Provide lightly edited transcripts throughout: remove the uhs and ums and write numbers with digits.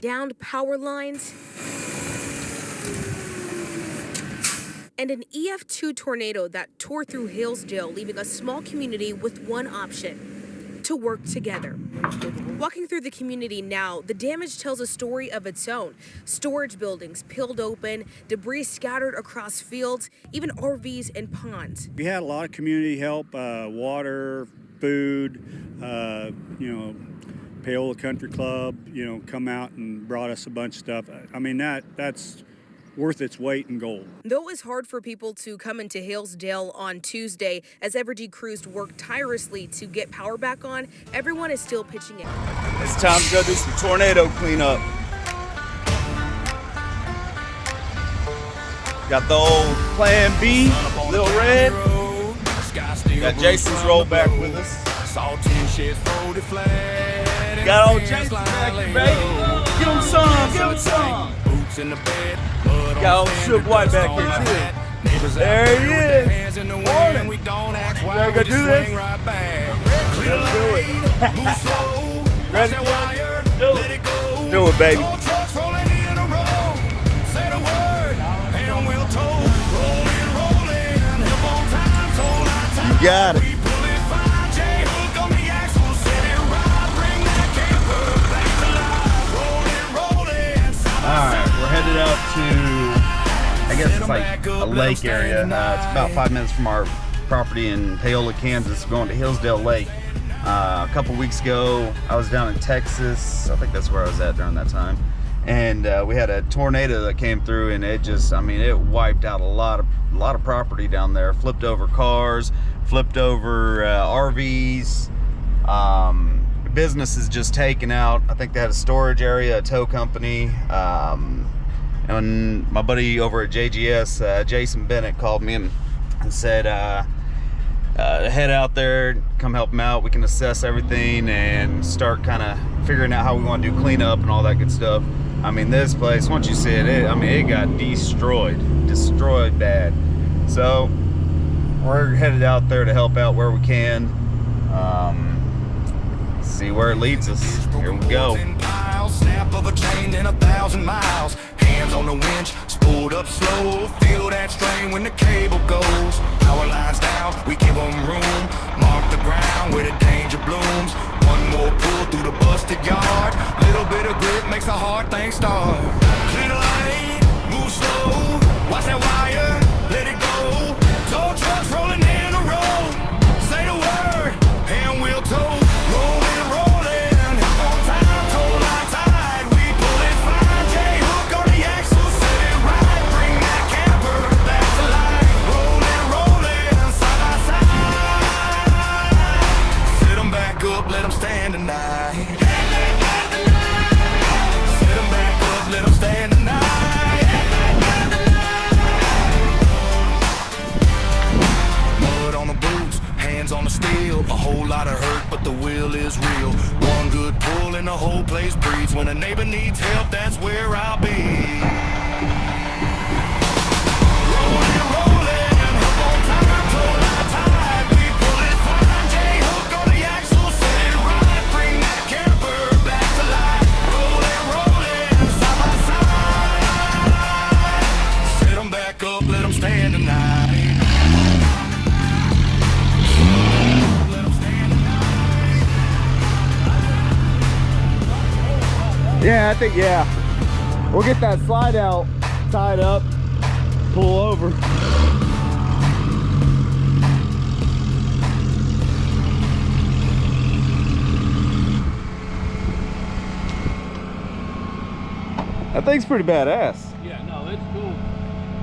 downed power lines, and an EF2 tornado that tore through Hillsdale, leaving a small community with one option: to work together. Walking through the community now, the damage tells a story of its own. Storage buildings peeled open, debris scattered across fields, even RVs and ponds. We had a lot of community help, water, food, Paola Country Club, come out and brought us a bunch of stuff. I mean, that's worth its weight in gold. Though it was hard for people to come into Hillsdale on Tuesday, as Evergy crews worked tirelessly to get power back on, everyone is still pitching in. It's time to go do some tornado cleanup. Got the old Plan B, Little Red. Got Jason's rollback with us. Got old Jason back here, baby. Give him some, give him some. Got old Shook White back here too. There he is. Morning. We gotta go do this. Let's do it. Ready? Do it. Do it, baby. You got it. Alright, we're headed out to, I guess it's like a lake area. It's about 5 minutes from our property in Paola, Kansas. We're going to Hillsdale Lake. A couple weeks ago, I was down in Texas. I think that's where I was at during that time. And we had a tornado that came through, and it just, it wiped out a lot of property down there. Flipped over cars, flipped over RVs. Business is just taken out. I think they had a storage area, a tow company. And my buddy over at JGS, Jason Bennett, called me and said, head out there, come help them out. We can assess everything and start kind of figuring out how we want to do cleanup and all that good stuff. This place, once you see it, it got destroyed bad. So we're headed out there to help out where we can. See where it leads us. Here we go. Snap of a chain in 1,000 miles. Hands on the winch, spooled up slow. Feel that strain when the cable goes. Power lines down, we give them room. Mark the ground where the danger blooms. One more pull through the busted yard. Little bit of grip makes the hard thing start. Clear the lane, move slow. Watch that wire, let it go. Tow trucks rolling in a row. Say the word, and we'll tow. A whole lot of hurt, but the will is real. One good pull and the whole place breathes. When a neighbor needs help, that's where I'll be. Rolling, rolling, up on time, toll out tide. We pull it fine, J-hook on the axle, set it right, bring that camper back to life. Rolling, rolling, side by side. Set them back up, let them stand tonight. Yeah, I think, we'll get that slide out, tied up, pull over. That thing's pretty badass. Yeah, no, it's cool.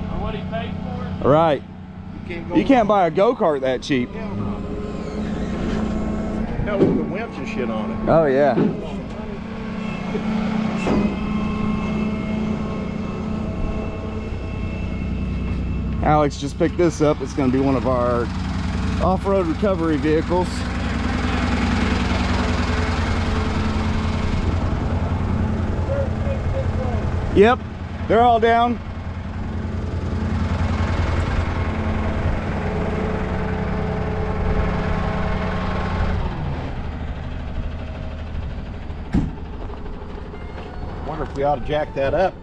For what he paid for it? Right. You can't buy a go-kart that cheap. Yeah. Got with the winch and shit on it. Oh, yeah. Alex just picked this up. It's going to be one of our off-road recovery vehicles. Yep, they're all down. wonder if we ought to jack that up,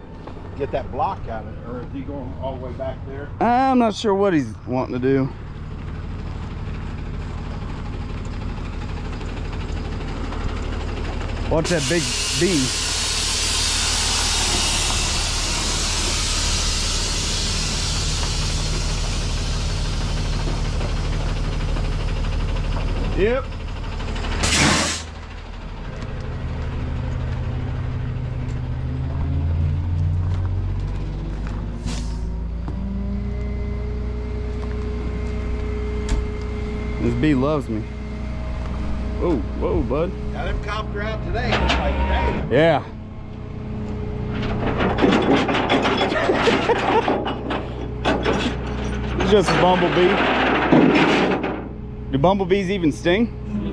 get that block out of it, or is he going all the way back there? I'm not sure what he's wanting to do. Watch that big bee. Yep. This bee loves me. Whoa, whoa, bud. Now them cops are out today. It's like, hey. Yeah. It's just a bumblebee. Do bumblebees even sting?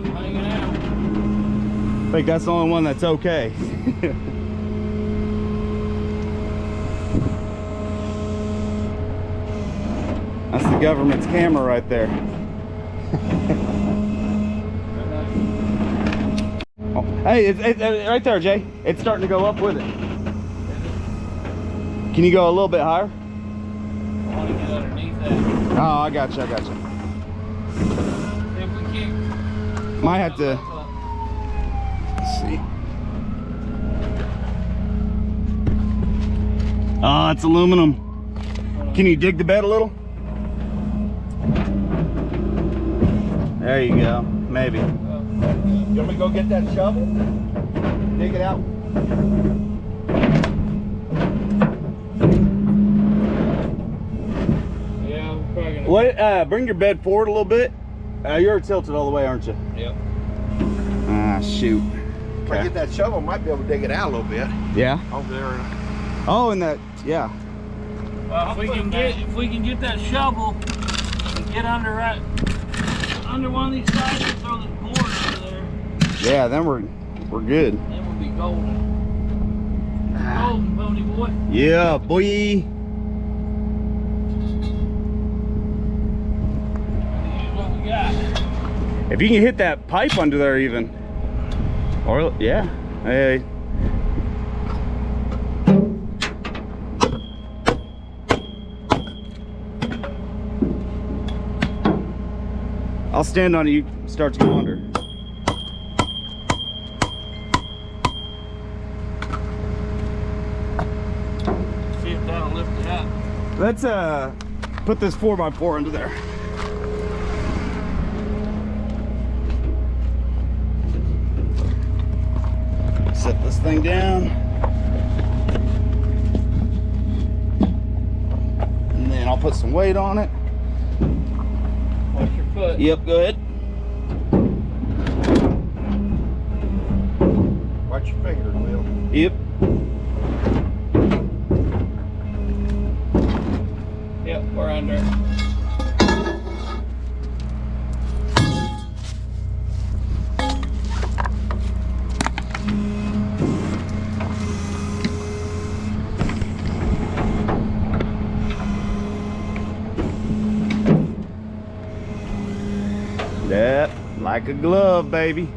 Just hanging out. I think that's the only one that's okay. That's the government's camera right there. Oh, hey, it's right there, Jay. It's starting to go up with it. Can you go a little bit higher? I want to get underneath that. Oh, I got you. I got you. If we can't. Might have to. Let's see. Oh, it's aluminum. Can you dig the bed a little? There you go. Maybe. You want me to go get that shovel? Dig it out. Yeah, we're probably gonna. What? Bring your bed forward a little bit. You're tilted all the way, aren't you? Yep. Ah, shoot. If I get that shovel, I might be able to dig it out a little bit. Yeah. Over there. Oh, and that. Yeah. Well, if we can get that shovel and get under under one of these sides and throw this board under there, Yeah. Then we're good. then we'll be golden. Golden, pony boy. Yeah, boy. Use what we got. If you can hit that pipe under there, even. Or yeah. Hey. I'll stand on it, you start to go under. See if that'll lift it up. Let's put this 4x4 under there. Set this thing down. And then I'll put some weight on it. Watch your foot. Yep, go ahead. Watch your fingers, Will. Yep. Yep, we're under. That like a glove, baby.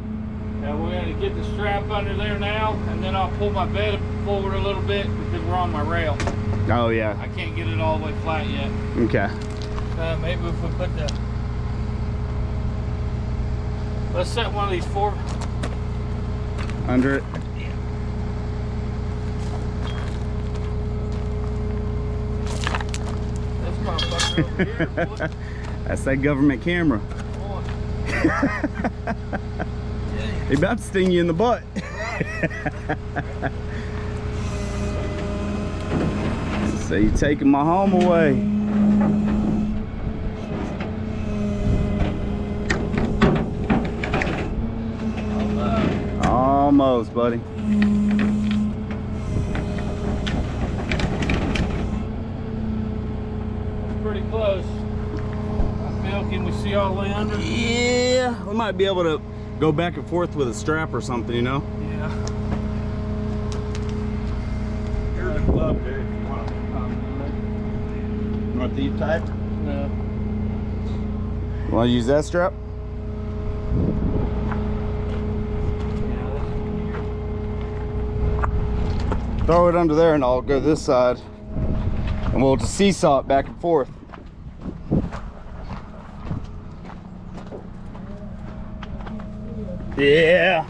Now we're going to get the strap under there now, and then I'll pull my bed forward a little bit because we're on my rail. Oh yeah. I can't get it all the way flat yet. Okay. Maybe if we put the... Let's set one of these four. Under it. This motherfucker over here, boy. That's that government camera. Boy. They about to sting you in the butt. So you taking my home away. Almost, buddy. Pretty close. I feel, can we see all the way under? Yeah, we might be able to go back and forth with a strap or something, you know? Yeah. Here's a glove there if you want. You want these type? No. Want to use that strap? Throw it under there and I'll go this side. And we'll just seesaw it back and forth. Yeah.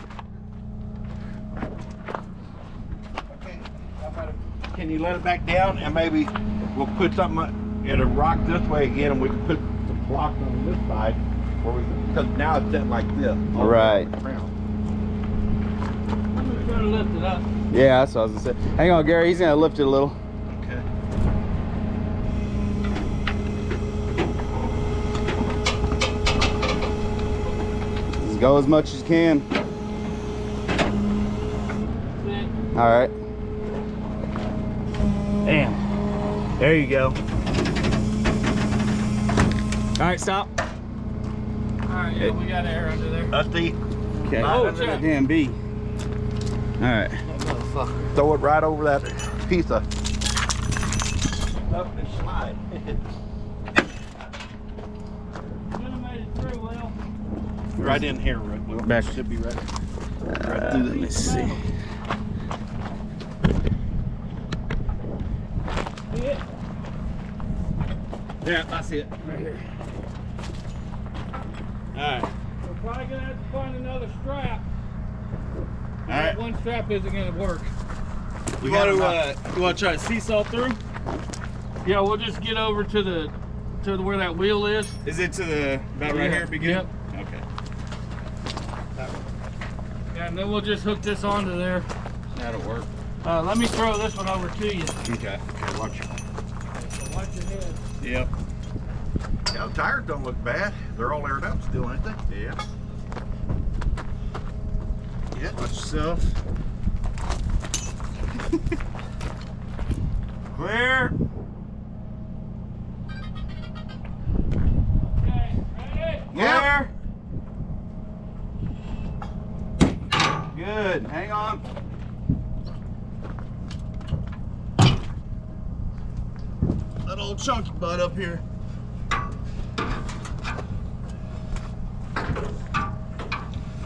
Okay. Can you let it back down and maybe we'll put something, it'll rock this way again and we can put the block on this side where we, because now it's set like this. All right. I'm gonna try to lift it up. Yeah, that's what I was gonna say. Hang on, Gary, he's gonna lift it a little. Okay. Just go as much as you can. All right. Damn. There you go. All right, stop. Alright, yeah, we got air under there. Dusty, Okay. Oh, Under that check. damn B. All right. throw it right over that piece of up and slide. Should have made it through, Will. Right in here, Rick. Will. Back. Should be right. Let me see. See it? Yeah, I see it. Right here. All right. We're probably gonna have to find another strap. All right. One strap isn't gonna work. You want to try to seesaw through? Yeah, we'll just get over to where that wheel is. Is it to the about right here? Beginning? Yep. Okay. Yeah, and then we'll just hook this onto there. That'll work. Let me throw this one over to you. Okay. Okay, watch. So watch your head. Yep. Yeah, the tires don't look bad. They're all aired up still, ain't they? Yeah. Yeah. Watch yourself. Clear. Okay, ready? Yeah. Good. Hang on. That old chunky butt up here.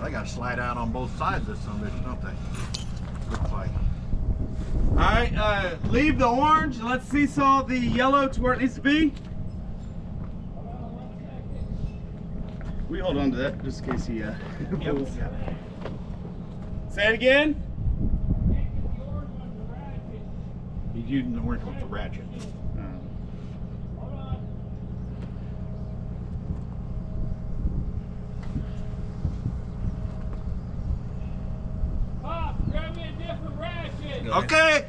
They got to slide out on both sides of some of this, don't they? Looks like. All right. Leave the orange. Let's seesaw the yellow to where it needs to be. We hold on to that just in case he pulls. Say it again. He's using the orange one for ratchet. Pop, grab me a different ratchet. Okay.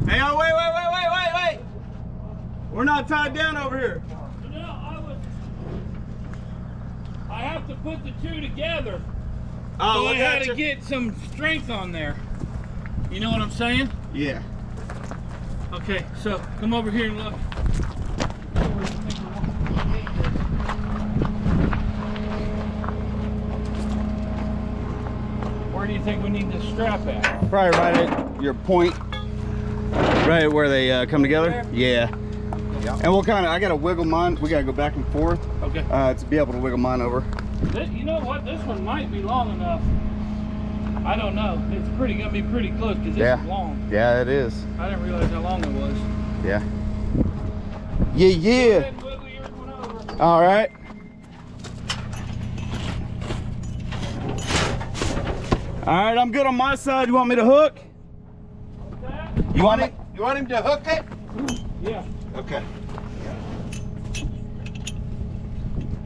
Hang on, wait. We're not tied down over here. No, I have to put the two together. Oh, So I look had at to you. get some strength on there. You know what I'm saying? Yeah. Okay, so come over here and look. Where do you think we need this strap at? Probably right at your point. Right at where they come together. There? Yeah. Yep. And we'll I gotta wiggle mine. We gotta go back and forth Okay. to be able to wiggle mine over. You know what? This one might be long enough. I don't know. It's gonna be pretty close because this Yeah. is long. Yeah, it is. I didn't realize how long it was. Yeah. Go Yeah. ahead and wiggle yours one over. All right. All right, I'm good on my side. You want me to hook? What's that? You want me? You want him to hook it? Yeah. Okay.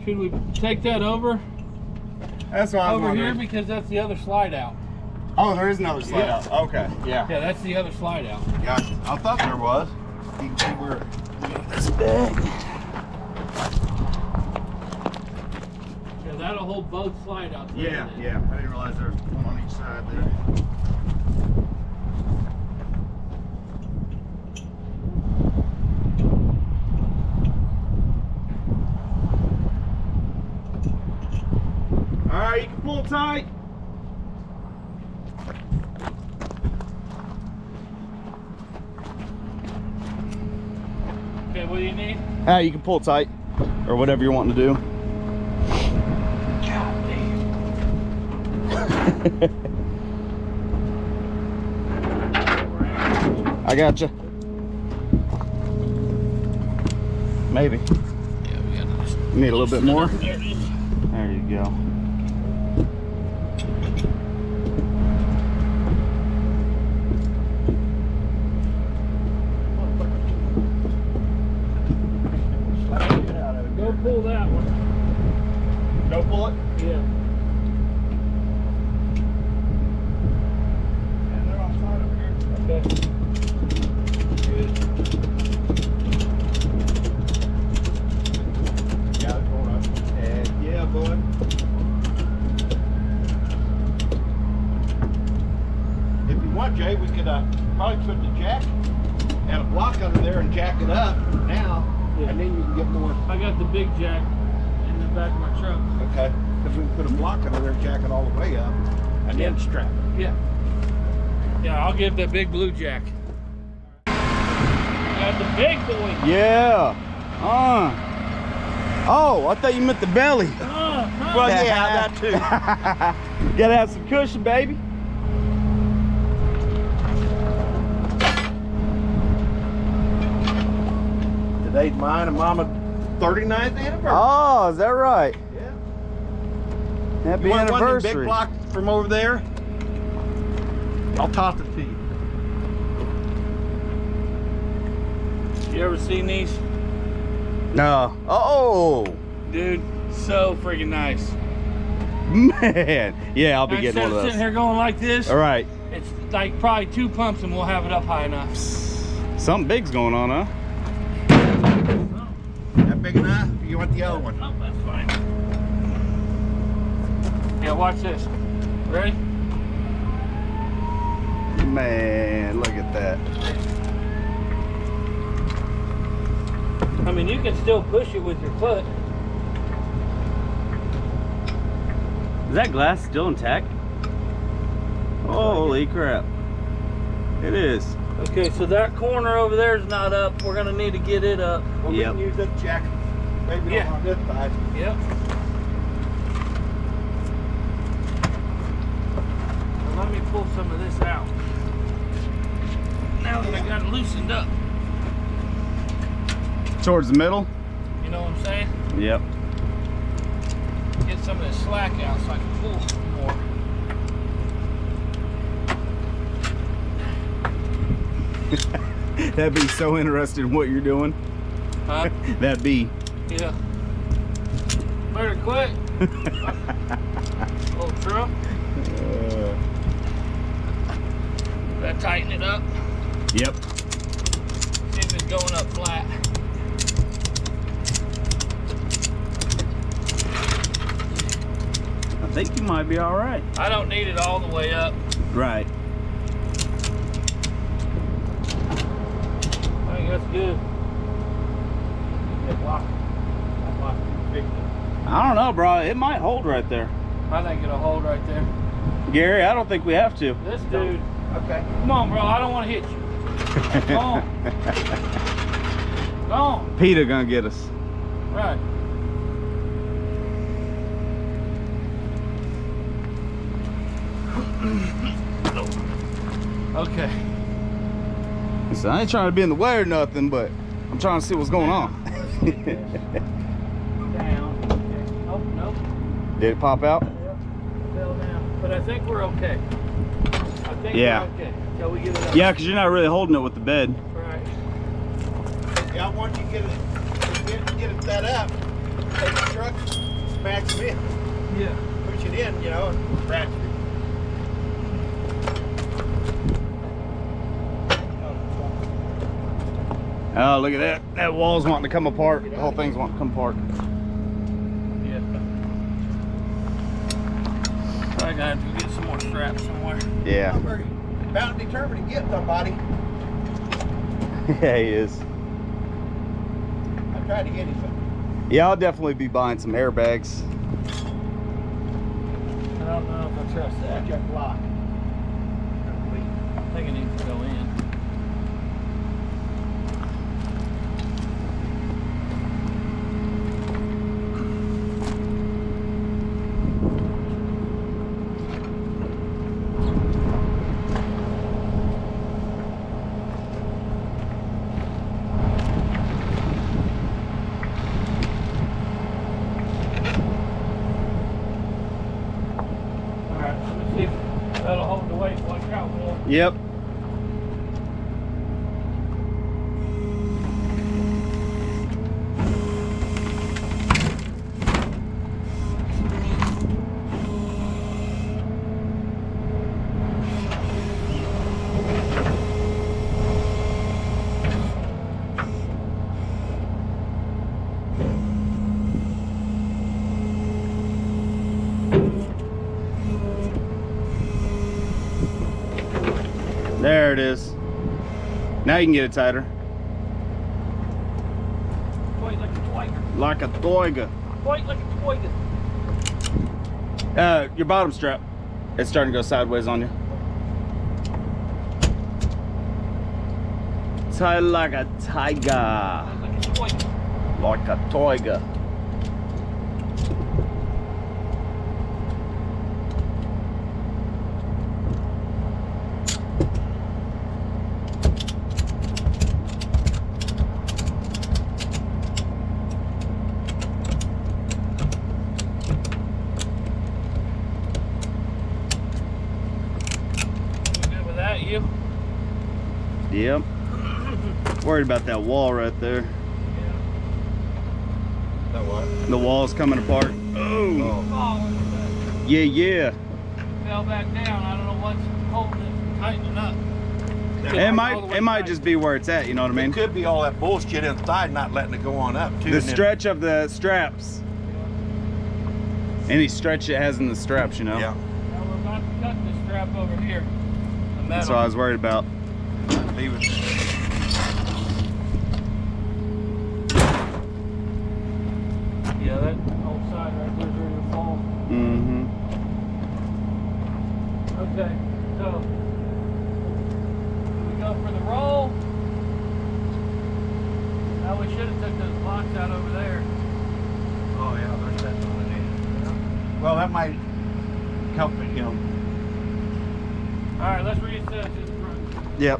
Should we take that over? That's what I was Over here wondering. because that's the other slide out. Oh, there is another slide Yeah. out. Okay. Yeah. Yeah, that's the other slide out. Yeah, I thought there was. You can see where. This big. hold both slide outs. Yeah, yeah. I didn't realize there was one on each side there. All right, you can pull tight. Okay, what do you need? You can pull tight, or whatever you're wanting to do. God damn. I got you. Maybe. Yeah, we gotta just You need a little bit more. There it is. There you go. Go pull that one. Go pull it. Yeah. And they're on side over here. Okay. Good. Yeah, they're going up. Heck yeah, bud. If you want, Jay, we could probably put the jack and a block under there and jack it up now, and then you can get more. I got the big jack in the back of my truck. Okay. Because we can put a block under there and jack it all the way up, and then strap it. Yeah. Yeah, I'll give the big blue jack. Got the big boy. Yeah. Oh, I thought you meant the belly. Well, yeah, that too. Gotta have some cushion, baby. Today's mine and Mama's 39th anniversary. Oh, is that right? Yeah. Happy You want one of them anniversary. big block from over there? I'll toss it to you. You ever seen these? No. Oh, Dude, so freaking nice. man. Yeah, I'll be Now, getting instead one of of sitting those. here going like this, All right. it's like probably 2 pumps and we'll have it up high enough. Something big's going on, huh? That big enough? You want the other one? Oh, that's fine. Yeah, watch this. Ready? Man, look at that. I mean, you can still push it with your foot. Is that glass still intact? Holy crap. It is. Okay, so that corner over there is not up. We're gonna need to get it up. Well, Yep. we can use that jack. Maybe Yeah. on this side. Yep. Now let me pull some of this out. Now that I got it loosened up. Towards the middle? You know what I'm saying? Yep. Get some of this slack out so I can pull more. That'd be so interested in what you're doing. Huh? That'd be. Yeah. Better quit. Little truck. Gotta tighten it up. Yep. See if it's going up flat. I think you might be all right. I don't need it all the way up. Right. I think that's good. That block is big. I don't know, bro. It might hold right there. I think it'll hold right there. Gary, I don't think we have to. This dude, Okay. come on, bro. I don't want to hit you. Come on. Come on. PETA gonna get us. Right. Okay. So I ain't trying to be in the way or nothing, but I'm trying to see what's going on. Down. Okay. Nope, nope. Did it pop out? Yep. Fell down. But I think we're okay. I think Yeah. we're okay. Until we get it up. Yeah, because you're not really holding it with the bed. Right. Yeah, once you get it set up, take the truck, smack it in, Yeah. push it in, you know, and ratchet it. Oh, look at that. That wall's wanting to come apart. The whole thing's wanting to come apart. Yeah. I gotta have to get some more straps somewhere. Yeah. I'm very bound and determined to get somebody. Yeah, he is. I tried to get him, but Yeah, I'll definitely be buying some airbags. I don't know if I trust that. check lock. I think it needs to go in. Alright, let me see if that'll hold the weight like I will. Yep. There it is. Now you can get it tighter. Weight like a twiger. Like a toiga. Weight like a twiger. Your bottom strap. It's starting to go sideways on you. Tight like a tiger. Like a twiger. Like a toiga. You good with that, you? Yep. Worried about that wall right there. That what? The wall's coming apart. Oh. Oh, Yeah, yeah. fell back down. I don't know what's holding it from tightening up. It might just be where it's at, you know what I It mean? could be all that bullshit inside not letting it go on up too. The and then- stretch of the straps. Any stretch it has in the straps, you know? Yeah. Now we're about to cut this strap over here. The That's metal. what I was worried about. Leave it. Yeah, that whole side right there's ready to fall. Mm-hmm. Okay, so we go for the roll. Now we should have took those blocks out over there. Oh yeah, there's that on it. Well, that might help it, you know. All right, let's reassess this front. Yep.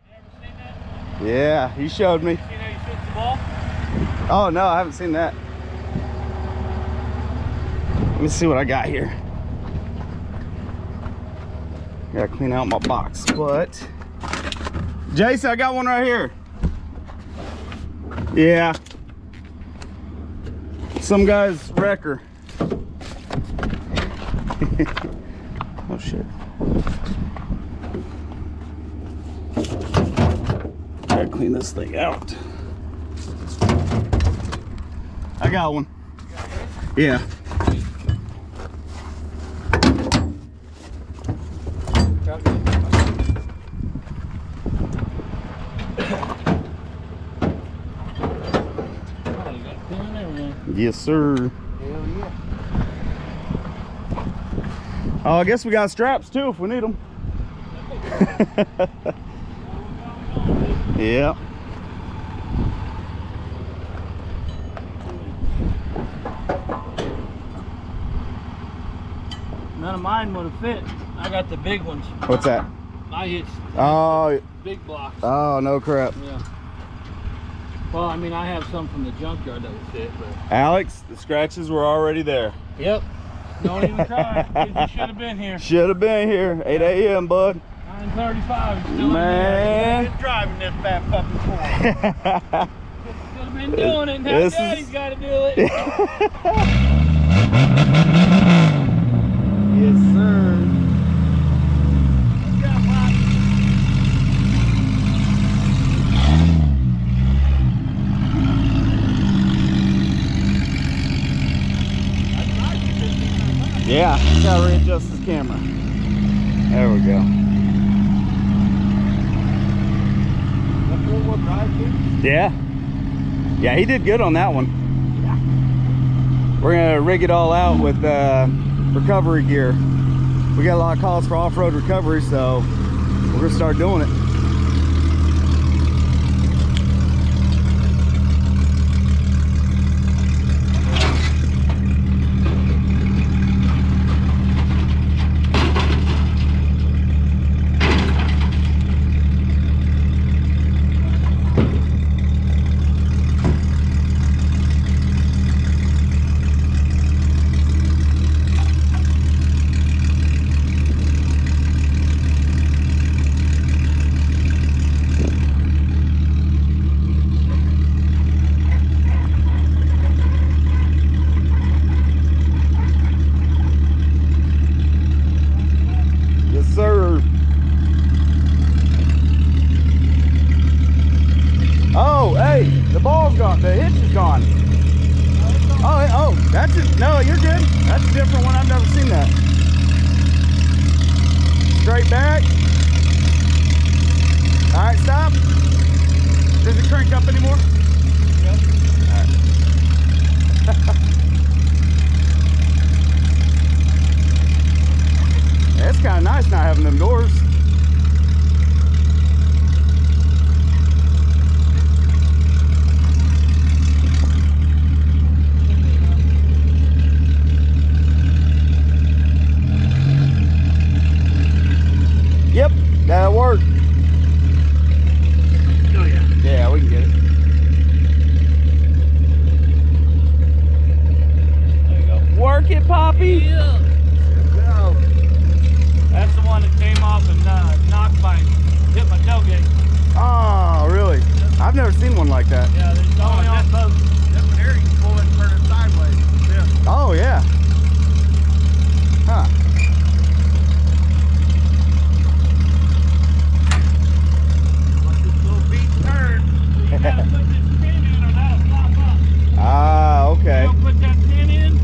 You ever seen that? Yeah, he showed me. Seen how you fix the ball? Oh no, I haven't seen that. Let me see what I got here. Gotta clean out my box, but Jason, I got one right here. Yeah. Some guy's wrecker. Oh shit. Gotta clean this thing out. I got one. Yeah. Oh, you got a pin in there, man. Yes, sir. Hell yeah. Oh, I guess we got straps too if we need them. Yeah. None of mine would have fit. I got the big ones. What's that? I hit Oh, big blocks. oh, no crap. Yeah. Well, I mean, I have some from the junkyard that would fit, but. Alex, the scratches were already there. Yep. Don't even try. You should have been here. Should have been here. 8 a.m., bud. 9:35. Still Man. Been driving this bad puppy for. Should have been been doing it. Now This Daddy's is- got to do it. Yes, sir. Good job, Pop. Yeah, gotta readjust this camera. There we go. That four-wheel drive too? Yeah. Yeah, he did good on that one. We're gonna rig it all out with recovery gear. We got a lot of calls for off-road recovery, so we're gonna start doing it. Yes, sir. Oh, hey, the ball's gone. The hitch is gone. Oh, that's it. No, you're good. That's a different one. I've never seen that. Straight back. All right, stop. Does it crank up anymore? Yep. Yeah, it's kind of nice not having them doors. Yep, that'll work. Oh, yeah. Yeah, we can get it. There you go. Work it, Poppy. Yeah. Go. That's the one that came off and knocked my, hit my tailgate. Oh, really? I've never seen one like that. Yeah, there's only on both. That one there, you can pull it and turn it sideways. Yeah. Oh, yeah. Huh. Let this little beat turn. You gotta put this pin in or that'll flop up. Ah, okay. You don't put that pin in,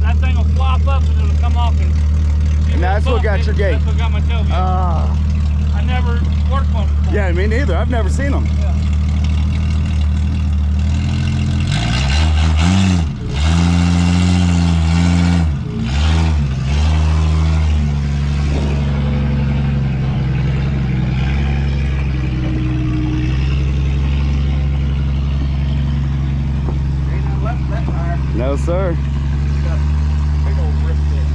that thing will flop up and it'll come off and give And me a that's what bump. got your gate. That's what got my tailgate. Ah. I never worked one before. Yeah, me neither. I've never seen them. Yeah. Ain't nothing left of that tire. No, sir. Got a big old rip there.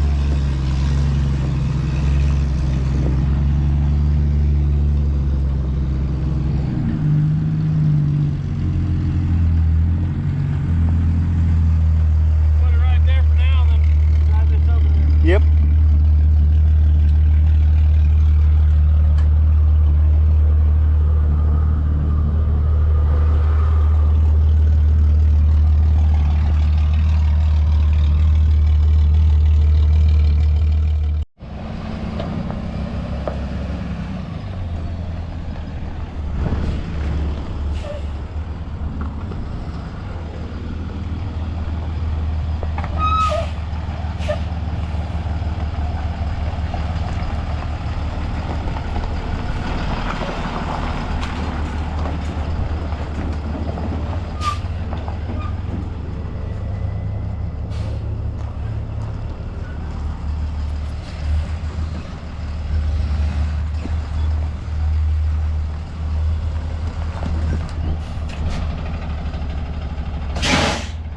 Put it right there for now and then drive this over there. Yep.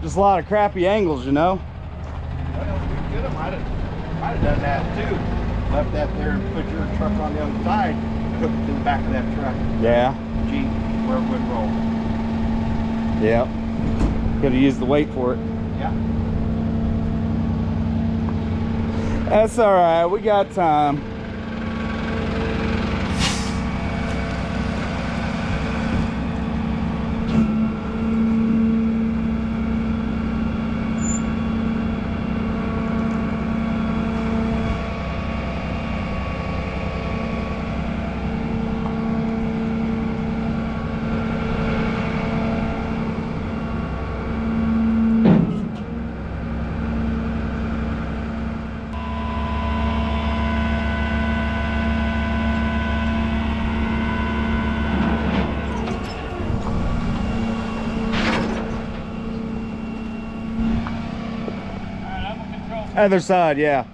Just a lot of crappy angles, you know? Well, we could have might have done that too. Left that there and put your truck on the other side, hooked it to the back of that truck. Yeah. Jeep, where it would roll. Yep. Could have used the weight for it. Yeah. That's all right. We got time. Other side, yeah.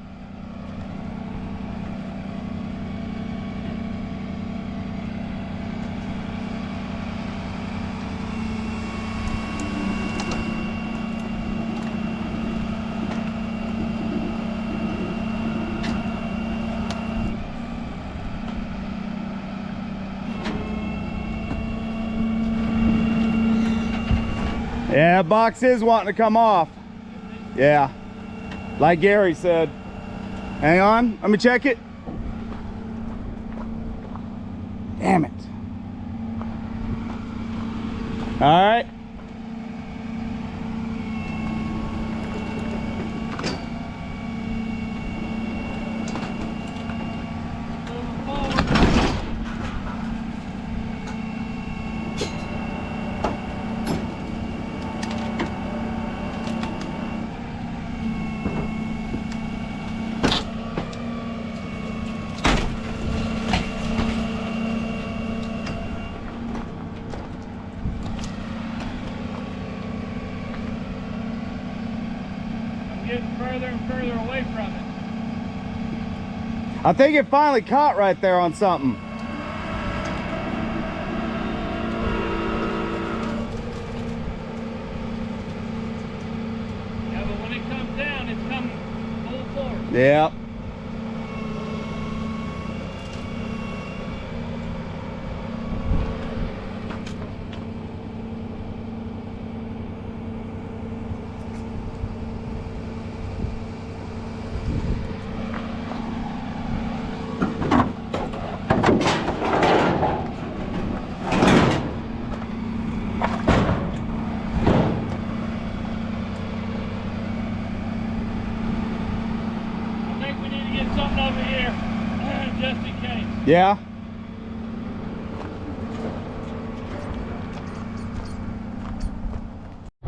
Yeah, box is wanting to come off. Yeah, like Gary said. Hang on, let me check it. Damn it. All right. Getting further and further away from it. I think it finally caught right there on something. Yeah, but when it comes down, it's coming full force. Yeah. Something over here, just in case. Yeah. I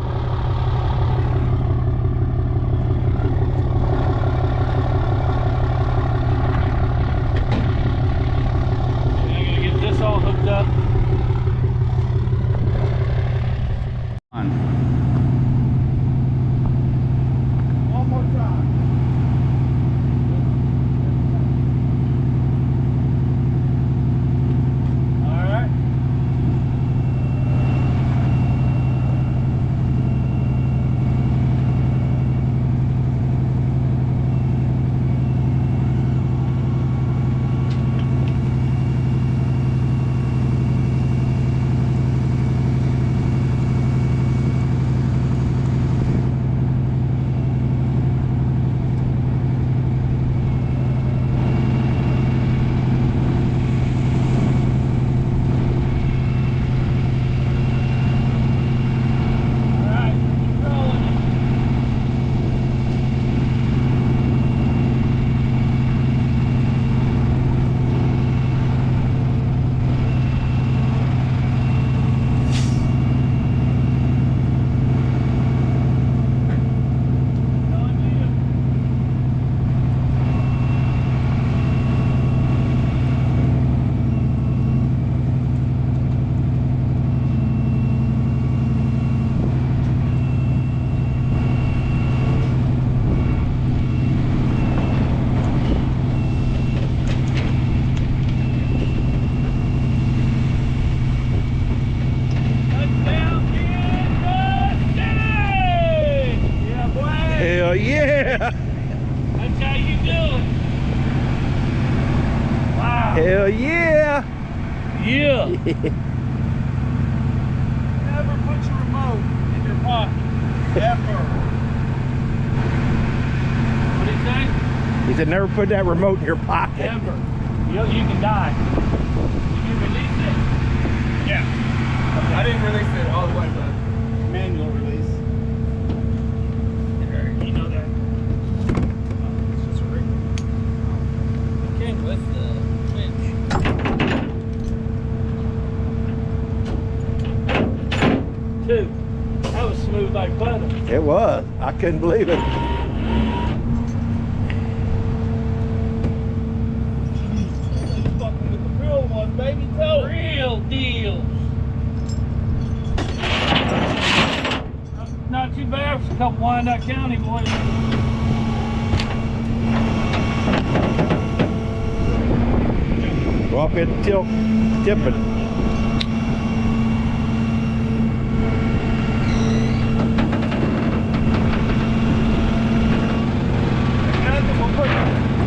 gotta get this all hooked up. One more time. All right. Hell yeah! That's how you do it. Wow. Hell yeah! Yeah. Never put your remote in your pocket. Ever. What did he say? He said, never put that remote in your pocket. Ever. You can die. Did you release it? Yeah. I didn't release it all the way, but manual release. You know that. It's just a rig. It came with the winch. Dude, that was smooth like butter. It was. I couldn't believe it. Fucking with the real one, baby. Real deal. Not too bad for a couple Wyandotte County boys. Go up in tilt, tipping.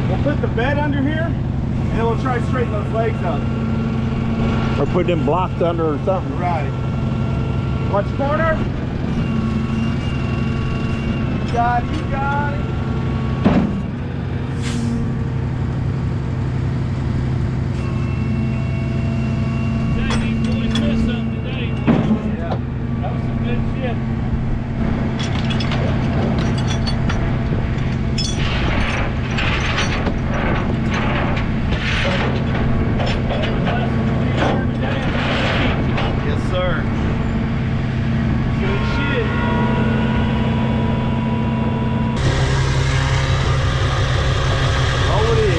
We'll put the bed under here, and then we'll try to straighten those legs up. Or put them blocks under or something. Right. Watch the corner. You got it, you got it. Dang, these boys missed something today. Yeah. That was some good shit. Yes, sir. Good shit. Roll it in.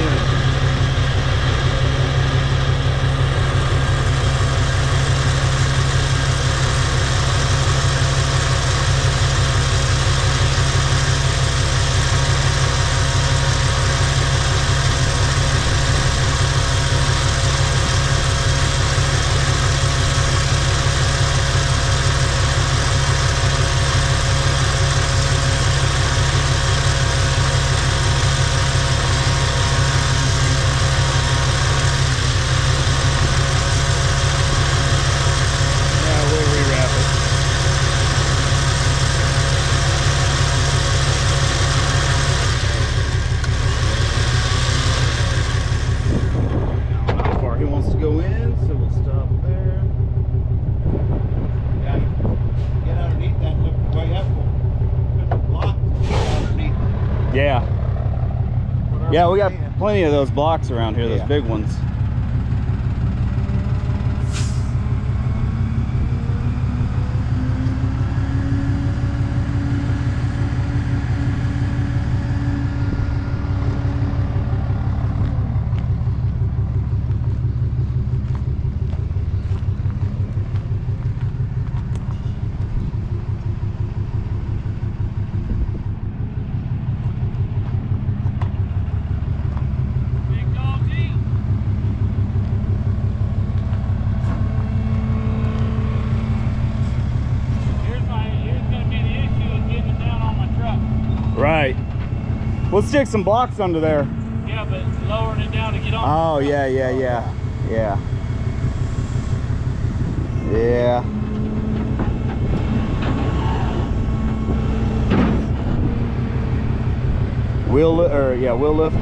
Yeah, we'll rewrap it. How far he wants to go in, so we'll stop there. Yeah, get underneath that, look way up. Put the block underneath. Yeah. Whatever Yeah, we you got can. plenty of those blocks around here, those Yeah. big ones. Big dog deal. Here's gonna be the issue of getting it down on my truck. Right. We'll stick some blocks under there. Yeah, but lowering it down to get on. Oh, yeah. Yeah. Yeah. Wheel lift.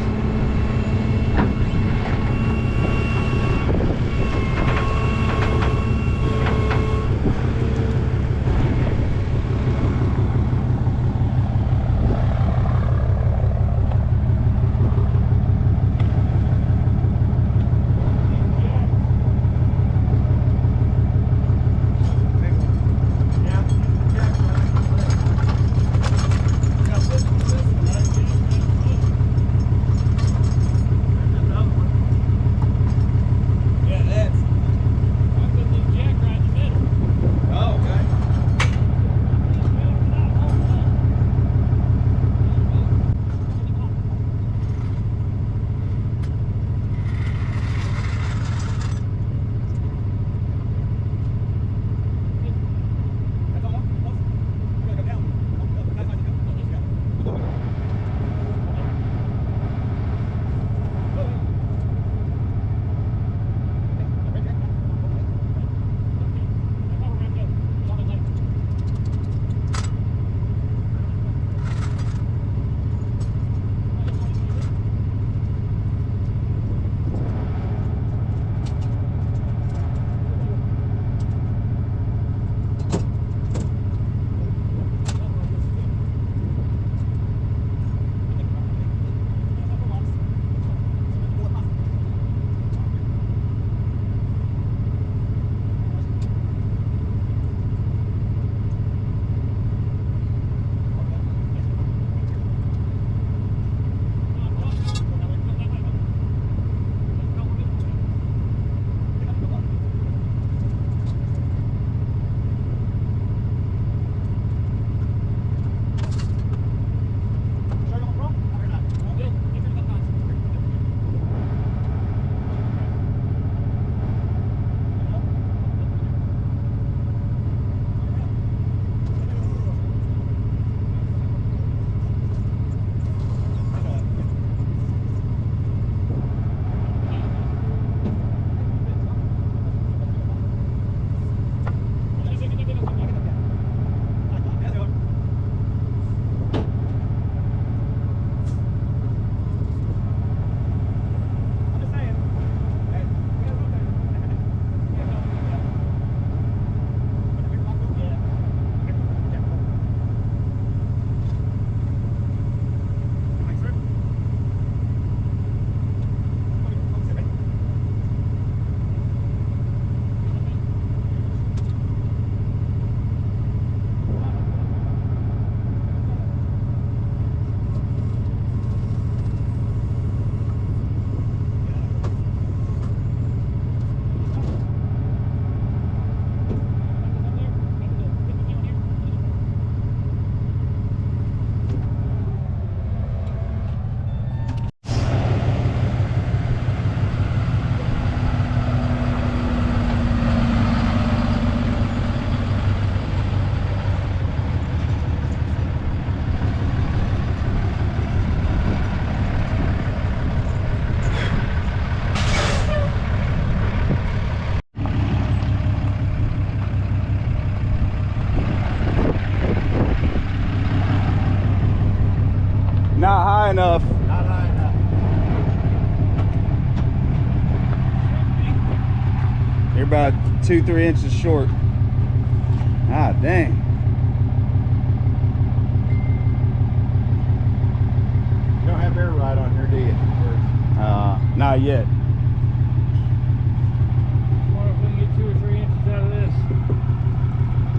2-3 inches short. Ah, dang. You don't have air ride on here, do you? Not yet. What if we get 2 or 3 inches out of this?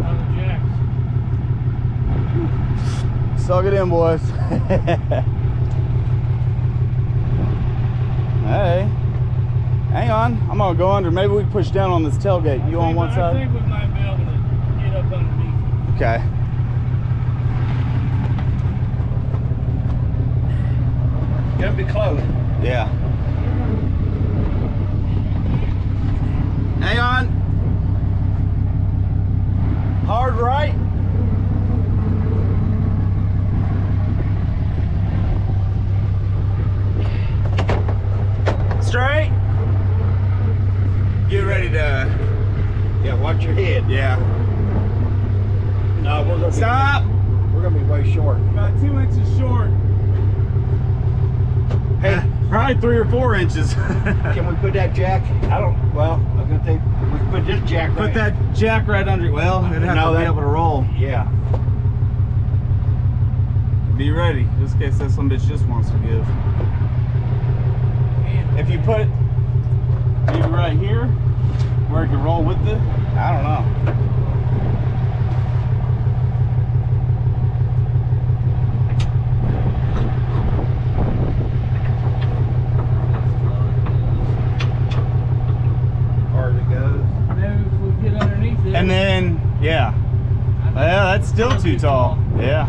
Out of the jacks. Suck it in, boys. Hey, hang on. I'm gonna go under. Maybe we can push down on this tailgate. You on one I side? think we might be able to get up underneath. Okay. Gonna be close. Yeah. Hang on. Hard right. Straight. Get ready to. Yeah, watch your head. Yeah. No, we're gonna Stop. We're gonna be way short. About 2 inches short. Hey, Probably 3 or 4 inches. can we put that jack? I don't. Well, I was gonna think we can put this jack. Put right. that jack right under. Well, it'd have No, to be that- able to roll. Yeah. Be ready, just in case that some bitch just wants to give. If you put it maybe right here, where it can roll with it, I don't know. Hard it goes. Maybe if we get underneath it. And then, yeah. Well, that's still too tall. Yeah.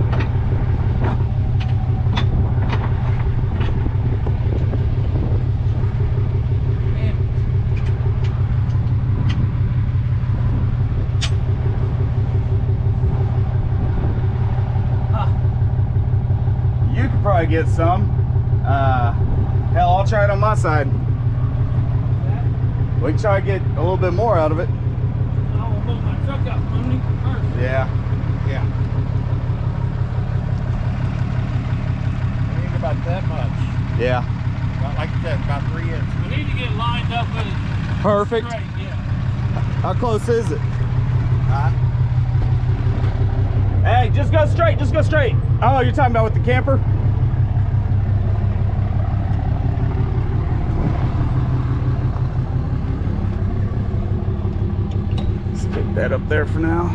You could probably get some. Hell, I'll try it on my side. We can try to get a little bit more out of it. I will move my truck up underneath it first. Yeah. Yeah. I think about that much. Yeah. About, like you said, about 3 inches. We need to get lined up with it Perfect. straight, yeah. How close is it? Hey, just go straight, just go straight. Oh, you're talking about with the camper? Stick that up there for now.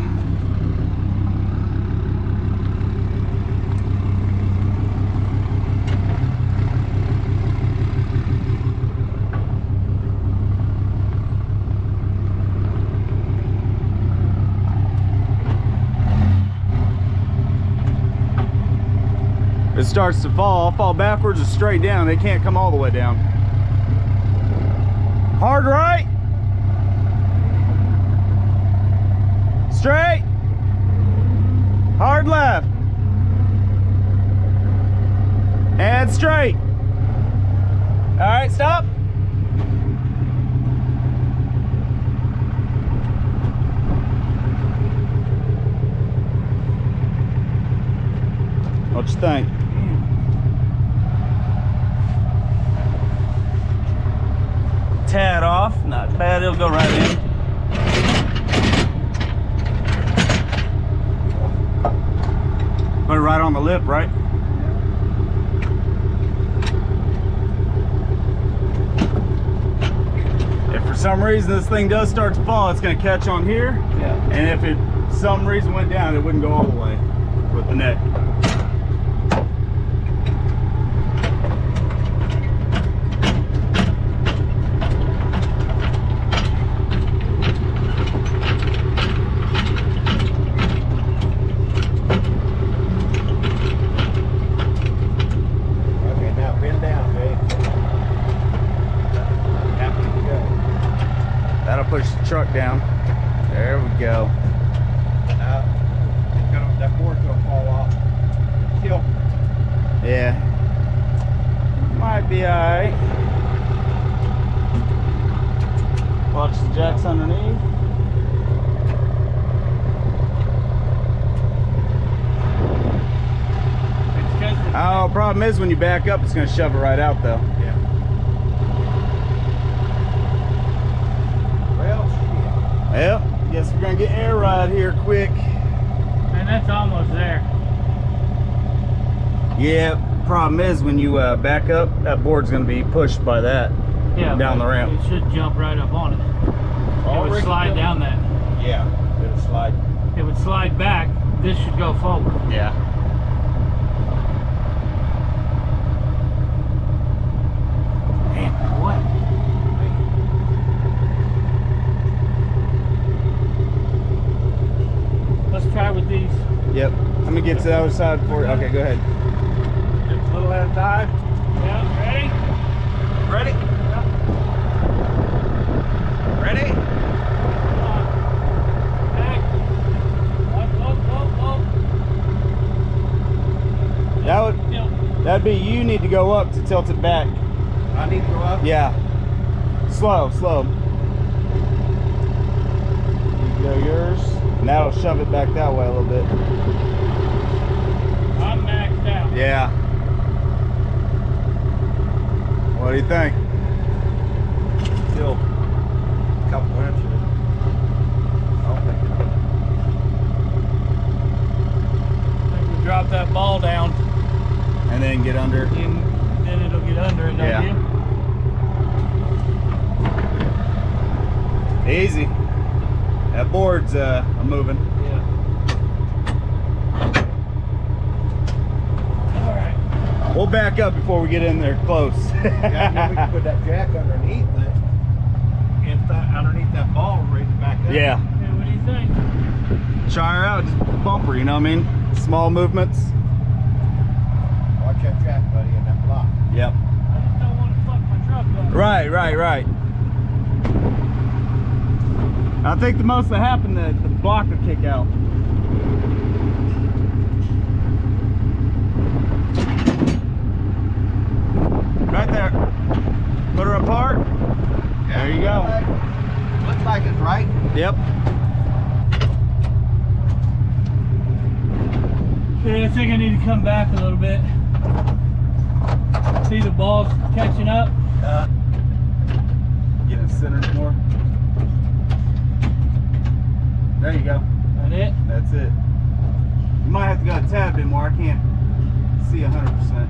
It starts to fall, I'll fall backwards or straight down. They can't come all the way down. Hard right. Straight. Hard left. And straight. All right, stop. What you think? Tad off, not bad, it'll go right in. Put it right on the lip, right? If for some reason this thing does start to fall, it's gonna catch on here. Yeah. And if it some reason went down, it wouldn't go all the way with the neck. Okay, now bend down, Dave. Happy to go. That'll push the truck down. There we go. That board's gonna fall off. Tilt. Yeah. Might be alright. Watch the jacks underneath. Oh, problem is when you back up, it's gonna shove it right out though. Yeah. Well, shit. Well, guess we're gonna get air ride here quick. And that's almost there. Yeah, problem is when you back up, that board's gonna be pushed by that down the ramp. It should jump right up on it. It would slide down that. Yeah, it'll slide. It would slide back. This should go forward. Yeah. Man, what? Let's try with these. Yep. Let me get to the other side for you. Okay, go ahead. Just a little at a time. Yeah, ready? Ready? Ready? Come on. Back. Up. That'd be you need to go up to tilt it back. I need to go up? Yeah. Slow. You go yours. And that'll shove it back that way a little bit. I'm maxed out. Yeah. What do you think? Still a couple inches. I don't think I think we drop that ball down. And then get under. And then it'll get under it, don't you? Easy. That board's moving. Yeah. All right. We'll back up before we get in there close. Yeah, then we can put that jack underneath it. If that underneath that ball, raise it back up. Yeah. Okay, what do you think? Try her out, just bumper, you know what I mean? Small movements. Watch that jack, buddy, in that block. Yep. I just don't want to fuck my truck up. Right. I think the most that happened, the block would kick out. Right there. Put her apart. There you go. Looks like it's right. Yep. Okay, I think I need to come back a little bit. See the balls catching up. Get it centered more. There you go. That it? That's it. You might have to go a tad bit more. I can't see 100%.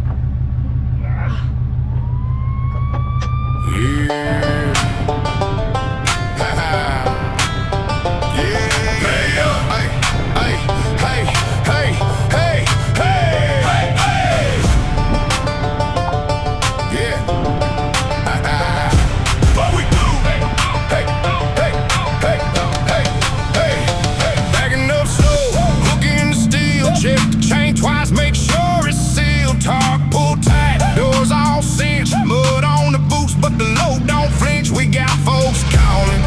Check the chain twice, make sure it's sealed. Tarp pull tight, doors all cinched. Mud on the boots, but the load don't flinch. We got folks calling,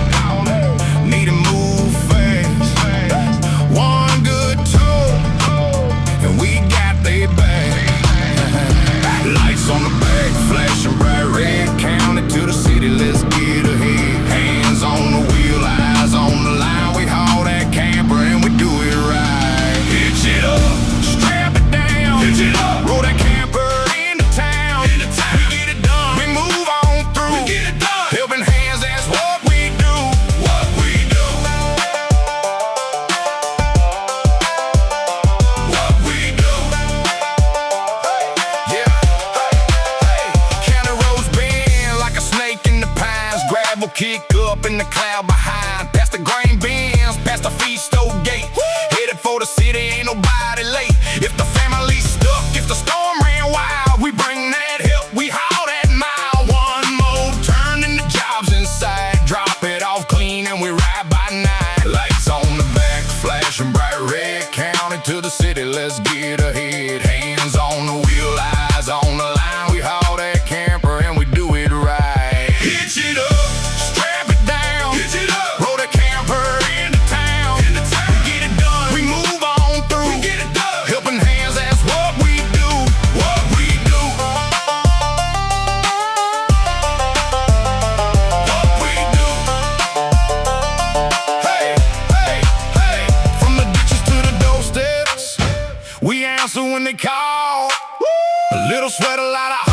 need to move fast. One good tow, and we got their back. Lights on the back, flashing bright red. Counted to the city, let's get ahead. Hands on the wheel, eyes on the line. We haul that camper and we do it right. Hitch it up, strap it down. Hitch it up, roll that camper into town. We get it done, we move on through. We get it done, helping hands, that's what we do. What we do. What we do. Yeah. County roads bend like a snake in the pines. Gravel kick up in the cloud behind. Past the grain bins, past the feed stove gate. Headed for the city, ain't nobody late. If the family's stuck, if the storm ran wild, we bring that help, we haul that mile. One more turn and the job's inside. Drop it off clean and we ride by night. Lights on the back, flashing bright red. Counted to the city, let's get ahead. Hands on the wheel, eyes on the line. We haul that camper and we do it right. Hitch it up, strap it down. Hitch it up, roll the camper into town. We get it done, we move on through. We get it done, helping hands, that's what we do. What we do. What we do. Hey, hey, hey. From the ditches to the doorsteps, we answer when they call. A little sweat, a lot of